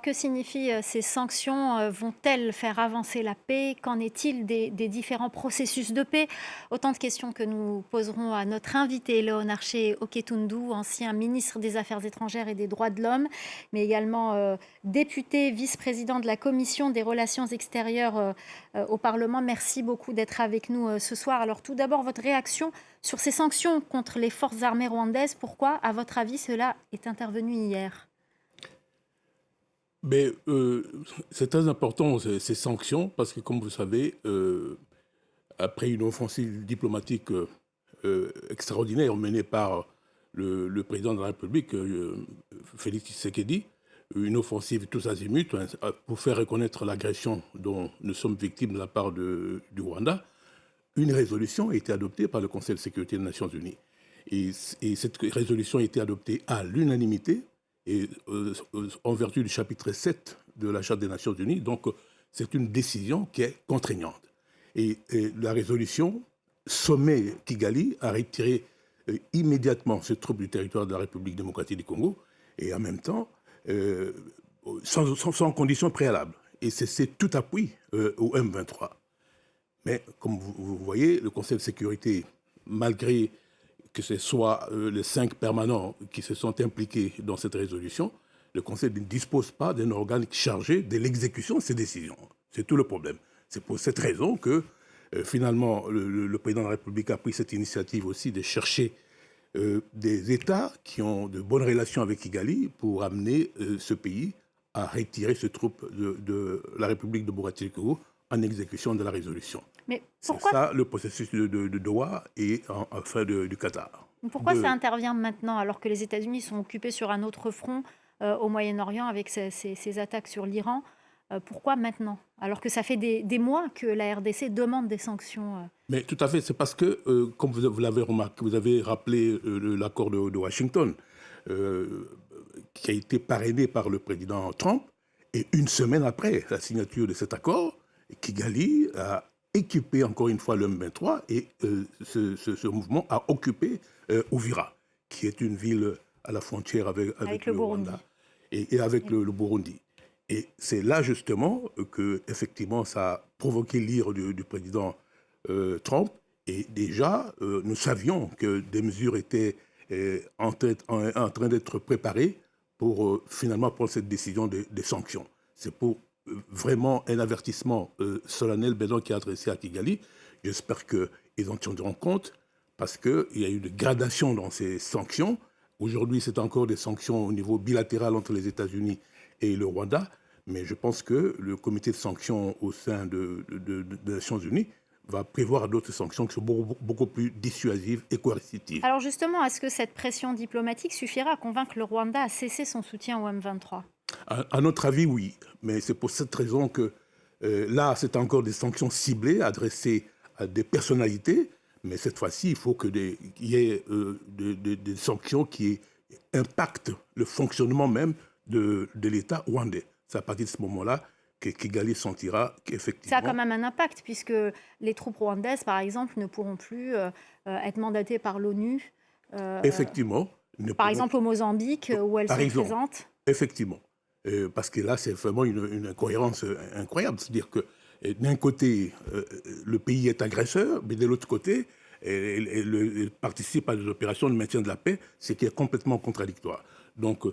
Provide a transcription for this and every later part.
Que signifient ces sanctions? Vont-elles faire avancer la paix? Qu'en est-il des différents processus de paix? Autant de questions que nous poserons à notre invité Léonard Oketundu, ancien ministre des Affaires étrangères et des droits de l'homme, mais également député, vice-président de la commission des relations extérieures au Parlement. Merci beaucoup d'être avec nous ce soir. Alors tout d'abord, votre réaction sur ces sanctions contre les forces armées rwandaises. Pourquoi, à votre avis, cela est intervenu hier? Mais c'est très important ces sanctions parce que, comme vous savez, après une offensive diplomatique extraordinaire menée par le président de la République, Félix Tshisekedi, une offensive tous azimuts pour faire reconnaître l'agression dont nous sommes victimes de la part du Rwanda, une résolution a été adoptée par le Conseil de sécurité des Nations Unies. Et cette résolution a été adoptée à l'unanimité et en vertu du chapitre 7 de la Charte des Nations Unies. Donc, c'est une décision qui est contraignante. Et la résolution sommet Kigali à retirer immédiatement ses troupes du territoire de la République démocratique du Congo et en même temps, sans condition préalable. Et c'est tout appui au M23. Mais comme vous voyez, le Conseil de sécurité, malgré que ce soit les 5 permanents qui se sont impliqués dans cette résolution, le Conseil ne dispose pas d'un organe chargé de l'exécution de ces décisions. C'est tout le problème. C'est pour cette raison que finalement le président de la République a pris cette initiative aussi de chercher des États qui ont de bonnes relations avec Kigali pour amener ce pays à retirer ses troupes de la République de Bouratil-Congo en exécution de la résolution. Mais C'est pourquoi ça le processus de Doha et enfin du Qatar. Pourquoi ça intervient maintenant alors que les États-Unis sont occupés sur un autre front au Moyen-Orient avec ces attaques sur l'Iran? Pourquoi maintenant? Alors que ça fait des mois que la RDC demande des sanctions. Mais tout à fait, c'est parce que, comme vous l'avez remarqué, vous avez rappelé l'accord de Washington, euh, qui a été parrainé par le président Trump, et une semaine après la signature de cet accord, Kigali a équipé encore une fois le M23 et ce mouvement a occupé Uvira, qui est une ville à la frontière avec Le le Burundi. Rwanda et avec le Burundi. Et c'est là justement que effectivement ça a provoqué l'ire du président Trump. Et déjà, nous savions que des mesures étaient en train d'être préparées pour finalement prendre cette décision des sanctions. C'est pour vraiment un avertissement solennel maintenant qui est adressé à Kigali. J'espère qu'ils en tiendront compte parce qu'il y a eu une gradation dans ces sanctions. Aujourd'hui, c'est encore des sanctions au niveau bilatéral entre les États-Unis et le Rwanda. Mais je pense que le comité de sanctions au sein des Nations Unies va prévoir d'autres sanctions qui sont beaucoup plus dissuasives et coercitives. Alors justement, est-ce que cette pression diplomatique suffira à convaincre le Rwanda à cesser son soutien au M23? À notre avis, oui. Mais c'est pour cette raison que là, c'est encore des sanctions ciblées adressées à des personnalités. Mais cette fois-ci, il faut qu'il y ait des sanctions qui impactent le fonctionnement même de l'État rwandais. C'est à partir de ce moment-là que Kigali sentira qu'effectivement... Ça a quand même un impact, puisque les troupes rwandaises, par exemple, ne pourront plus être mandatées par l'ONU, Effectivement. par exemple au Mozambique, où elles Par sont exemple, présentes. effectivement. Parce que là, c'est vraiment une incohérence incroyable. C'est-à-dire que d'un côté, le pays est agresseur, mais de l'autre côté, elle participe à des opérations de maintien de la paix, ce qui est complètement contradictoire. Donc,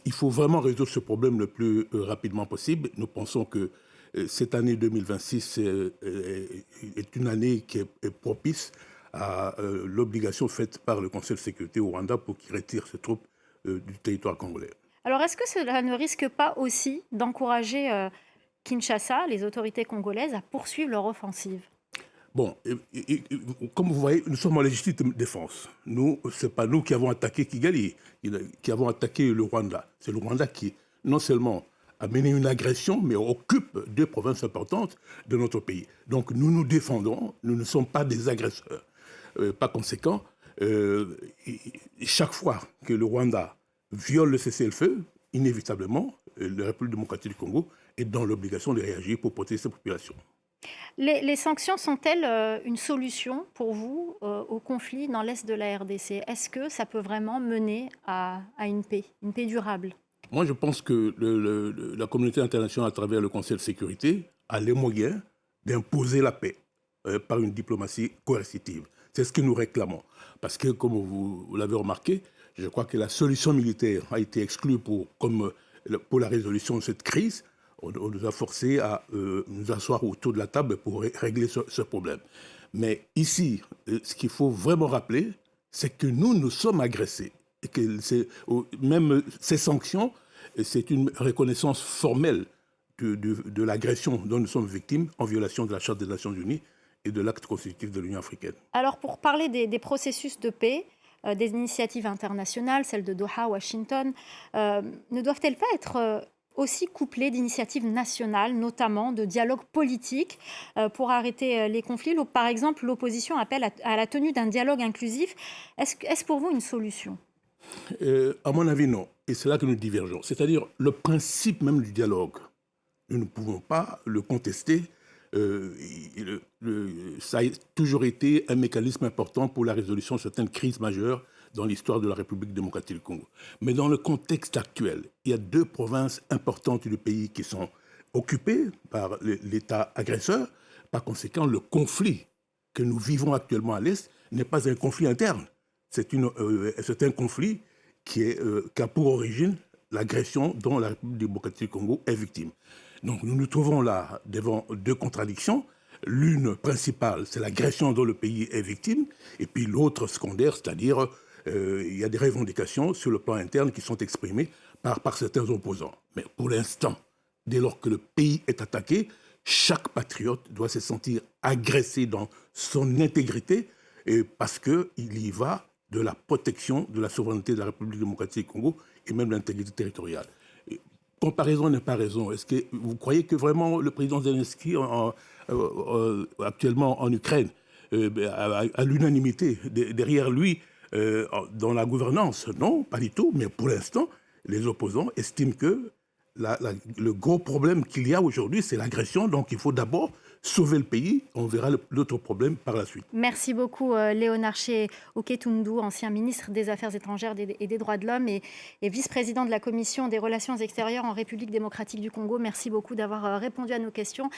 il faut vraiment résoudre ce problème le plus rapidement possible. Nous pensons que cette année 2026 est une année qui est propice à l'obligation faite par le Conseil de sécurité au Rwanda pour qu'il retire ses troupes du territoire congolais. Alors, est-ce que cela ne risque pas aussi d'encourager Kinshasa, les autorités congolaises, à poursuivre leur offensive? Bon, comme vous voyez, nous sommes en légitime défense. Nous, ce n'est pas nous qui avons attaqué Kigali, qui avons attaqué le Rwanda. C'est le Rwanda qui, non seulement a mené une agression, mais occupe 2 provinces importantes de notre pays. Donc nous nous défendons, nous ne sommes pas des agresseurs. Par conséquent, chaque fois que le Rwanda viole le cessez-le-feu, inévitablement, la République démocratique du Congo est dans l'obligation de réagir pour protéger sa population. Les sanctions sont-elles une solution pour vous au conflit dans l'est de la RDC? Est-ce que ça peut vraiment mener à une paix durable? Moi, je pense que la communauté internationale, à travers le Conseil de sécurité, a les moyens d'imposer la paix par une diplomatie coercitive. C'est ce que nous réclamons. Parce que, comme vous l'avez remarqué, je crois que la solution militaire a été exclue pour la résolution de cette crise. On nous a forcés à nous asseoir autour de la table pour régler ce problème. Mais ici, ce qu'il faut vraiment rappeler, c'est que nous sommes agressés. Et que même ces sanctions, c'est une reconnaissance formelle de l'agression dont nous sommes victimes en violation de la Charte des Nations Unies et de l'acte constitutif de l'Union africaine. Alors, pour parler des processus de paix, des initiatives internationales, celles de Doha, Washington, ne doivent-elles pas être aussi couplées d'initiatives nationales, notamment de dialogue politique pour arrêter les conflits? Par exemple, l'opposition appelle à la tenue d'un dialogue inclusif. Est-ce pour vous une solution? À mon avis, non. Et c'est là que nous divergeons. C'est-à-dire le principe même du dialogue. Nous ne pouvons pas le contester. Ça a toujours été un mécanisme important pour la résolution de certaines crises majeures dans l'histoire de la République démocratique du Congo. Mais dans le contexte actuel, il y a 2 provinces importantes du pays qui sont occupées par l'État agresseur. Par conséquent, le conflit que nous vivons actuellement à l'Est n'est pas un conflit interne. C'est un conflit qui a pour origine l'agression dont la République démocratique du Congo est victime. Donc nous nous trouvons là devant 2 contradictions. L'une principale, c'est l'agression dont le pays est victime, et puis l'autre secondaire, c'est-à-dire il y a des revendications sur le plan interne qui sont exprimées par certains opposants. Mais pour l'instant, dès lors que le pays est attaqué, chaque patriote doit se sentir agressé dans son intégrité, et parce qu'il y va de la protection de la souveraineté de la République démocratique du Congo et même de l'intégrité territoriale. Comparaison n'est pas raison. Est-ce que vous croyez que vraiment le président Zelensky, actuellement en Ukraine, à l'unanimité derrière lui dans la gouvernance? Non, pas du tout. Mais pour l'instant, les opposants estiment que le gros problème qu'il y a aujourd'hui, c'est l'agression. Donc il faut d'abord sauver le pays. On verra l'autre problème par la suite. Merci beaucoup, Léonard Oketundu, ancien ministre des Affaires étrangères et des droits de l'homme et vice-président de la Commission des relations extérieures en République démocratique du Congo. Merci beaucoup d'avoir répondu à nos questions.